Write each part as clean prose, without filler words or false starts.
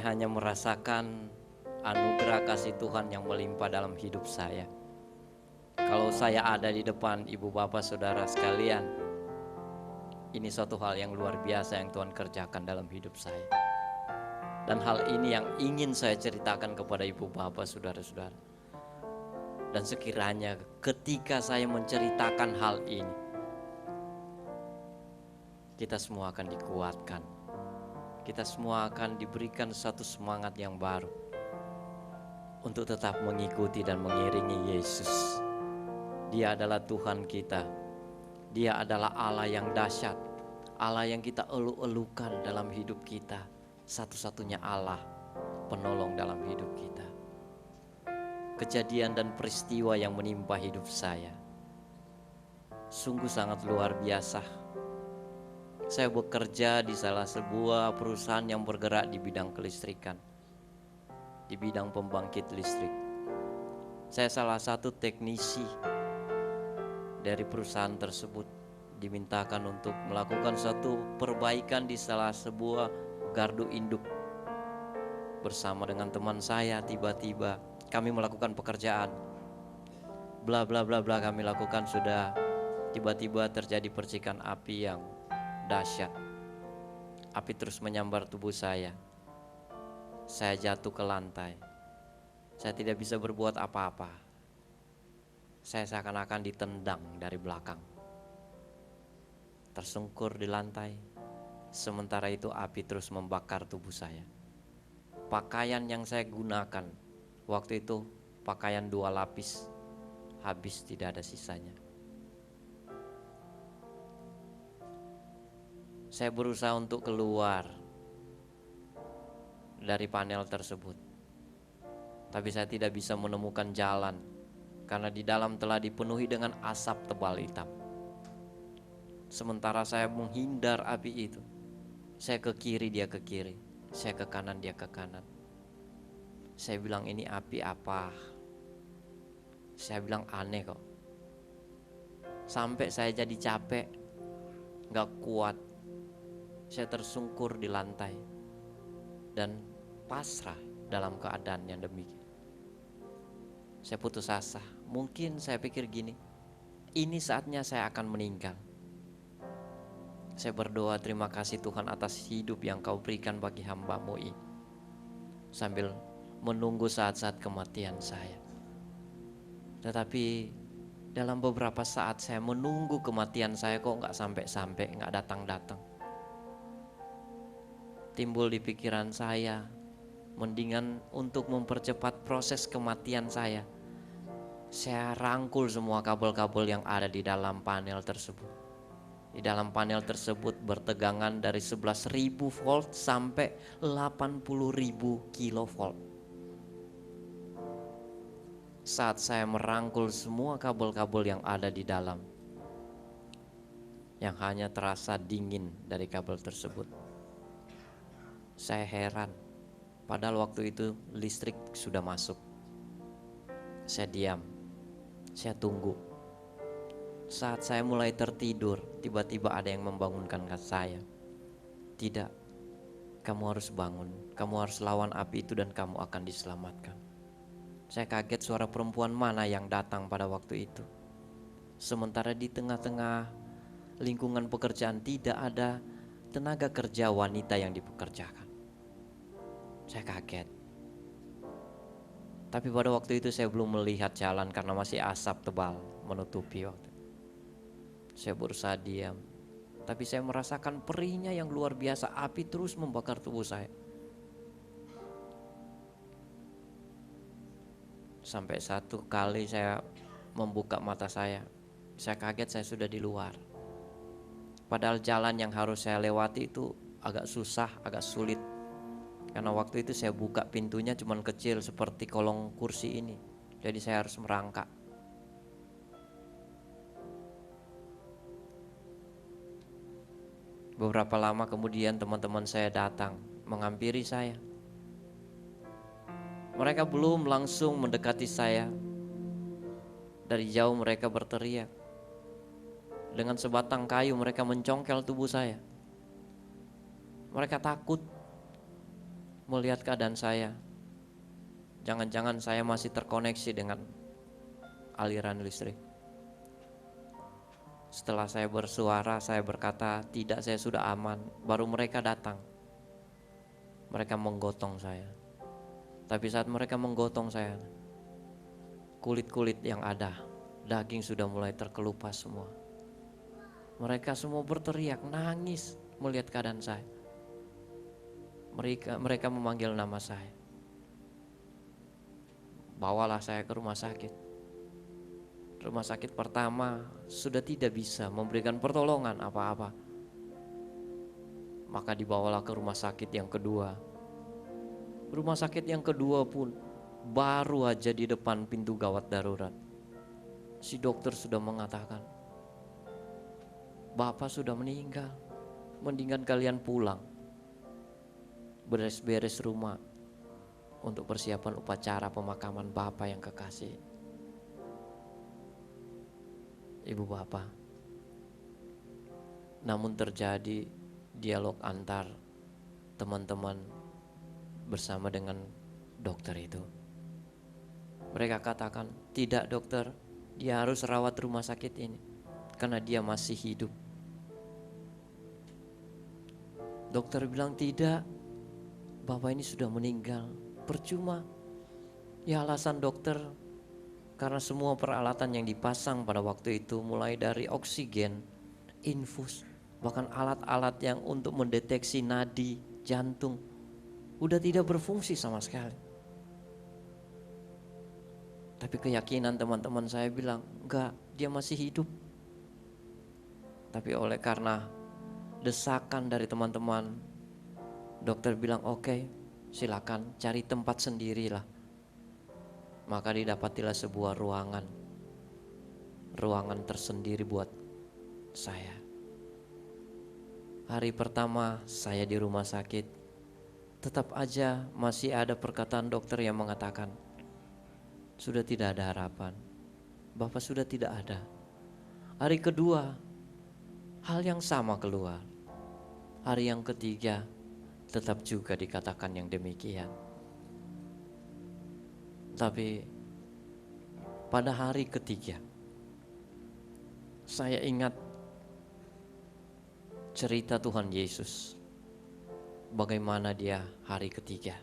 Saya hanya merasakan anugerah kasih Tuhan yang melimpah dalam hidup saya. Kalau saya ada di depan ibu bapak saudara sekalian, ini suatu hal yang luar biasa yang Tuhan kerjakan dalam hidup saya. Dan hal ini yang ingin saya ceritakan kepada ibu bapak saudara-saudara. Dan sekiranya ketika saya menceritakan hal ini, kita semua akan dikuatkan. Kita semua akan diberikan satu semangat yang baru untuk tetap mengikuti dan mengiringi Yesus. Dia adalah Tuhan kita. Dia adalah Allah yang dahsyat, Allah yang kita elu-elukan dalam hidup kita. Satu-satunya Allah penolong dalam hidup kita. Kejadian dan peristiwa yang menimpa hidup saya sungguh sangat luar biasa. Saya bekerja di salah sebuah perusahaan yang bergerak di bidang kelistrikan, di bidang pembangkit listrik. Saya salah satu teknisi dari perusahaan tersebut, dimintakan untuk melakukan suatu perbaikan di salah sebuah gardu induk. Bersama dengan teman saya, tiba-tiba kami melakukan pekerjaan, bla bla bla bla kami lakukan, sudah tiba-tiba terjadi percikan api yang dahsyat. Api terus menyambar tubuh saya. Saya jatuh ke lantai. Saya tidak bisa berbuat apa-apa. Saya seakan-akan ditendang dari belakang, tersungkur di lantai. Sementara itu api terus membakar tubuh saya. Pakaian yang saya gunakan waktu itu pakaian 2 lapis, habis, tidak ada sisanya. Saya berusaha untuk keluar dari panel tersebut, tapi saya tidak bisa menemukan jalan karena di dalam telah dipenuhi dengan asap tebal hitam. Sementara saya menghindar api itu, saya ke kiri, dia ke kiri, saya ke kanan, dia ke kanan. Saya bilang, ini api apa? Saya bilang aneh kok. Sampai saya jadi capek, gak kuat. Saya tersungkur di lantai dan pasrah dalam keadaan yang demikian. Saya putus asa. Mungkin saya pikir gini, ini saatnya saya akan meninggal. Saya berdoa, terima kasih Tuhan atas hidup yang Kau berikan bagi hamba-Mu ini, sambil menunggu saat-saat kematian saya. Tetapi dalam beberapa saat saya menunggu kematian saya, kok gak sampai-sampai, gak datang-datang. Timbul di pikiran saya, mendingan untuk mempercepat proses kematian saya rangkul semua kabel-kabel yang ada di dalam panel tersebut. Di dalam panel tersebut bertegangan dari 11.000 volt sampai 80.000 kilovolt. Saat saya merangkul semua kabel-kabel yang ada di dalam, yang hanya terasa dingin dari kabel tersebut, saya heran. Padahal waktu itu listrik sudah masuk. Saya diam, saya tunggu. Saat saya mulai tertidur, tiba-tiba ada yang membangunkan saya. Tidak, kamu harus bangun, kamu harus lawan api itu dan kamu akan diselamatkan. Saya kaget, suara perempuan mana yang datang pada waktu itu. Sementara di tengah-tengah lingkungan pekerjaan tidak ada tenaga kerja wanita yang dipekerjakan. Saya kaget. Tapi pada waktu itu saya belum melihat jalan karena masih asap tebal menutupi waktu. Saya berusaha diam, tapi saya merasakan perihnya yang luar biasa. Api terus membakar tubuh saya. Sampai satu kali saya membuka mata saya kaget saya sudah di luar. Padahal jalan yang harus saya lewati itu agak susah, agak sulit. Karena waktu itu saya buka pintunya cuman kecil seperti kolong kursi ini. Jadi saya harus merangkak. Beberapa lama kemudian teman-teman saya datang menghampiri saya. Mereka belum langsung mendekati saya. Dari jauh mereka berteriak. Dengan sebatang kayu mereka mencongkel tubuh saya. Mereka takut. melihat keadaan saya. Jangan-jangan saya masih terkoneksi dengan aliran listrik. Setelah saya bersuara, saya berkata, tidak, saya sudah aman. Baru mereka datang. Mereka menggotong saya. Tapi saat mereka menggotong saya, kulit-kulit yang ada, daging sudah mulai terkelupas semua. Mereka semua berteriak, nangis melihat keadaan saya. Mereka memanggil nama saya. Bawalah saya ke rumah sakit. Rumah sakit pertama sudah tidak bisa memberikan pertolongan apa-apa. Maka dibawalah ke rumah sakit yang kedua. Rumah sakit yang kedua pun baru aja di depan pintu gawat darurat, si dokter sudah mengatakan, Bapak sudah meninggal, mendingan kalian pulang, beres-beres rumah untuk persiapan upacara pemakaman Bapak yang kekasih. Ibu Bapak, namun terjadi dialog antar teman-teman bersama dengan dokter itu. Mereka katakan, tidak dokter, dia harus rawat rumah sakit ini karena dia masih hidup. Dokter bilang, tidak, Bapak ini sudah meninggal. Percuma. Ya alasan dokter, karena semua peralatan yang dipasang pada waktu itu, mulai dari oksigen, infus, bahkan alat-alat yang untuk mendeteksi nadi, jantung, udah tidak berfungsi sama sekali. Tapi keyakinan teman-teman saya bilang, enggak, dia masih hidup. Tapi oleh karena desakan dari teman-teman, dokter bilang, oke, silakan cari tempat sendirilah. Maka didapatilah sebuah ruangan tersendiri buat saya. Hari pertama saya di rumah sakit, tetap aja masih ada perkataan dokter yang mengatakan, sudah tidak ada harapan, Bapak sudah tidak ada. Hari kedua, hal yang sama keluar. Hari yang ketiga, tetap juga dikatakan yang demikian. Tapi pada hari ketiga, saya ingat cerita Tuhan Yesus. Bagaimana dia hari ketiga.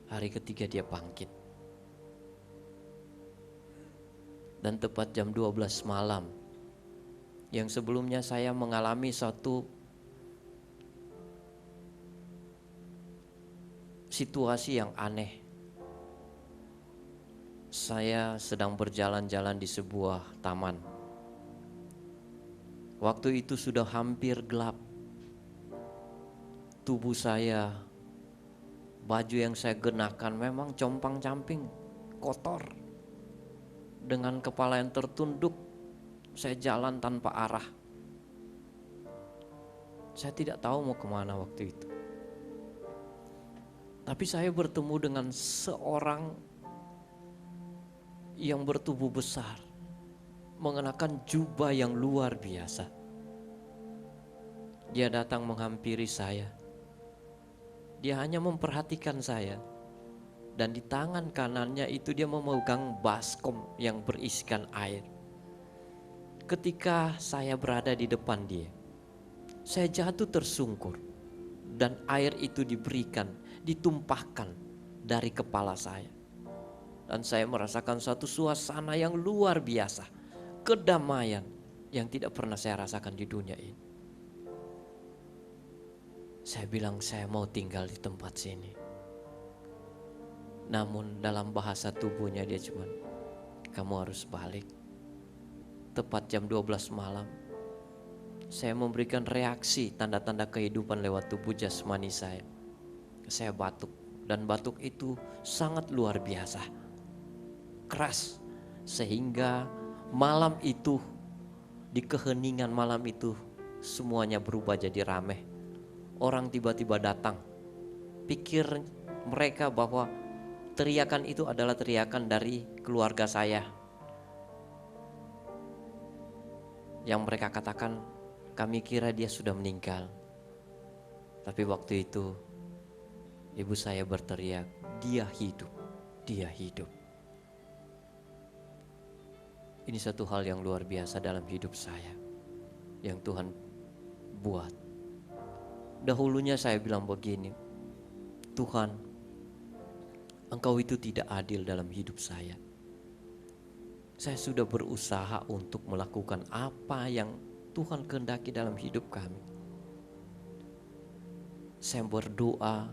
Hari ketiga dia bangkit. Dan tepat jam 12 malam, yang sebelumnya saya mengalami satu situasi yang aneh. Saya sedang berjalan-jalan di sebuah taman. Waktu itu sudah hampir gelap. Tubuh saya, baju yang saya kenakan memang compang-camping, kotor. Dengan kepala yang tertunduk, saya jalan tanpa arah. Saya tidak tahu mau kemana waktu itu. Tapi saya bertemu dengan seorang yang bertubuh besar, mengenakan jubah yang luar biasa. Dia datang menghampiri saya. Dia hanya memperhatikan saya. Dan di tangan kanannya itu dia memegang baskom yang berisikan air. Ketika saya berada di depan dia, saya jatuh tersungkur. Dan air itu diberikan, ditumpahkan dari kepala saya. Dan saya merasakan satu suasana yang luar biasa. Kedamaian yang tidak pernah saya rasakan di dunia ini. Saya bilang, saya mau tinggal di tempat sini. Namun dalam bahasa tubuhnya dia cuma, kamu harus balik. Tepat jam 12 malam, saya memberikan reaksi tanda-tanda kehidupan lewat tubuh jasmani saya. Saya batuk, dan batuk itu sangat luar biasa, keras. Sehingga malam itu, di keheningan malam itu, semuanya berubah jadi ramai. Orang tiba-tiba datang, pikir mereka bahwa teriakan itu adalah teriakan dari keluarga saya. Yang mereka katakan, kami kira dia sudah meninggal. Tapi waktu itu Ibu saya berteriak, dia hidup, dia hidup. Ini satu hal yang luar biasa dalam hidup saya, yang Tuhan buat. Dahulunya saya bilang begini, Tuhan, Engkau itu tidak adil dalam hidup saya. Saya sudah berusaha untuk melakukan apa yang Tuhan kehendaki dalam hidup kami. Saya berdoa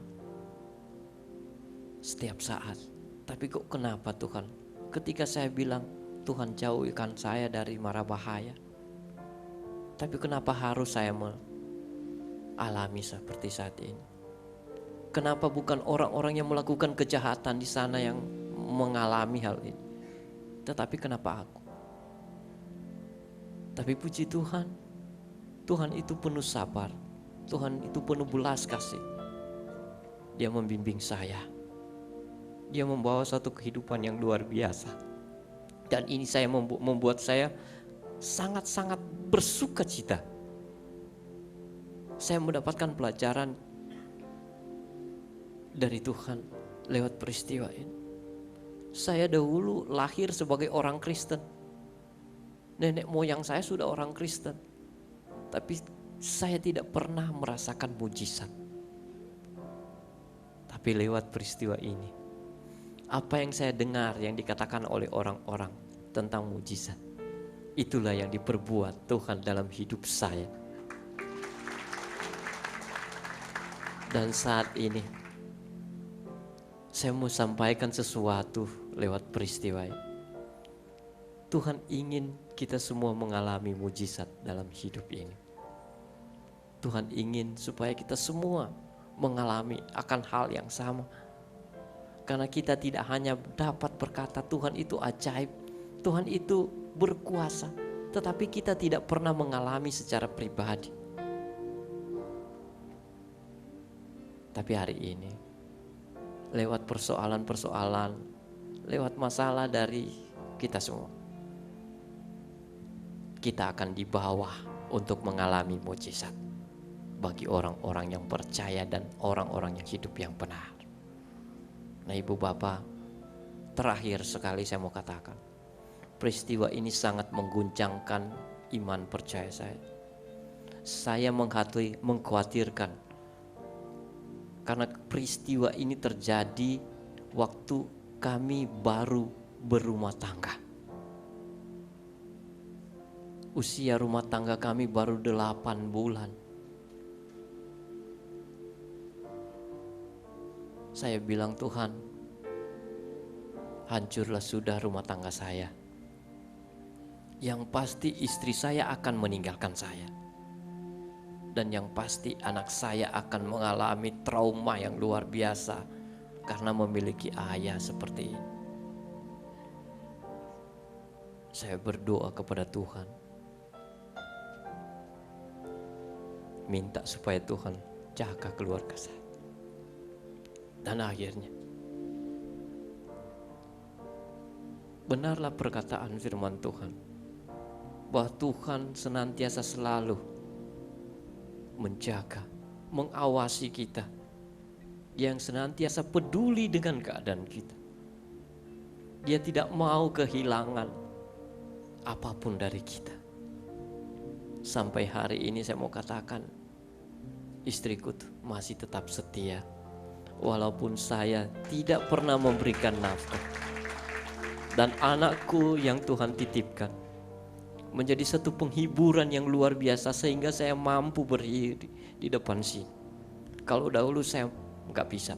setiap saat, tapi kok kenapa Tuhan? Ketika saya bilang, Tuhan jauhkan saya dari mara bahaya, tapi kenapa harus saya alami seperti saat ini? Kenapa bukan orang-orang yang melakukan kejahatan di sana yang mengalami hal ini, tetapi kenapa aku? Tapi puji Tuhan, Tuhan itu penuh sabar, Tuhan itu penuh belas kasih. Dia membimbing saya, Dia membawa satu kehidupan yang luar biasa. Dan ini saya membuat saya sangat-sangat bersuka cita. Saya mendapatkan pelajaran dari Tuhan lewat peristiwa ini. Saya dahulu lahir sebagai orang Kristen. Nenek moyang saya sudah orang Kristen. Tapi saya tidak pernah merasakan mujizat. Tapi lewat peristiwa ini, apa yang saya dengar yang dikatakan oleh orang-orang tentang mujizat, itulah yang diperbuat Tuhan dalam hidup saya. Dan saat ini saya mau sampaikan sesuatu lewat peristiwa ini. Tuhan ingin kita semua mengalami mujizat dalam hidup ini. Tuhan ingin supaya kita semua mengalami akan hal yang sama. Karena kita tidak hanya dapat berkata Tuhan itu ajaib, Tuhan itu berkuasa, tetapi kita tidak pernah mengalami secara pribadi. Tapi hari ini, lewat persoalan-persoalan, lewat masalah dari kita semua, kita akan dibawa untuk mengalami mujizat bagi orang-orang yang percaya dan orang-orang yang hidup yang benar. Nah, Ibu Bapak, terakhir sekali saya mau katakan, peristiwa ini sangat mengguncangkan iman percaya saya. Saya mengkhawatirkan karena peristiwa ini terjadi waktu kami baru berumah tangga. Usia rumah tangga kami baru 8 bulan. Saya bilang, Tuhan, hancurlah sudah rumah tangga saya. Yang pasti istri saya akan meninggalkan saya. Dan yang pasti anak saya akan mengalami trauma yang luar biasa karena memiliki ayah seperti ini. Saya berdoa kepada Tuhan, minta supaya Tuhan jaga keluarga saya. Dan akhirnya, benarlah perkataan firman Tuhan, bahwa Tuhan senantiasa selalu menjaga, mengawasi kita, yang senantiasa peduli dengan keadaan kita. Dia tidak mau kehilangan apapun dari kita. Sampai hari ini saya mau katakan, istriku masih tetap setia. Walaupun saya tidak pernah memberikan nafkah. Dan anakku yang Tuhan titipkan menjadi satu penghiburan yang luar biasa sehingga saya mampu berdiri di depan sini. Kalau dahulu saya nggak bisa.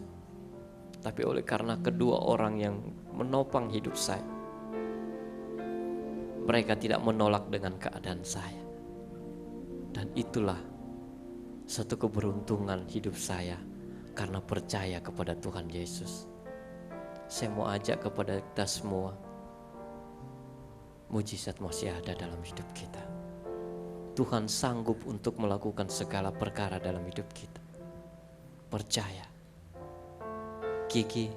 Tapi oleh karena kedua orang yang menopang hidup saya, mereka tidak menolak dengan keadaan saya. Dan itulah satu keberuntungan hidup saya karena percaya kepada Tuhan Yesus. Saya mau ajak kepada kita semua, mujizat masih ada dalam hidup kita. Tuhan sanggup untuk melakukan segala perkara dalam hidup kita. Percaya. Kiki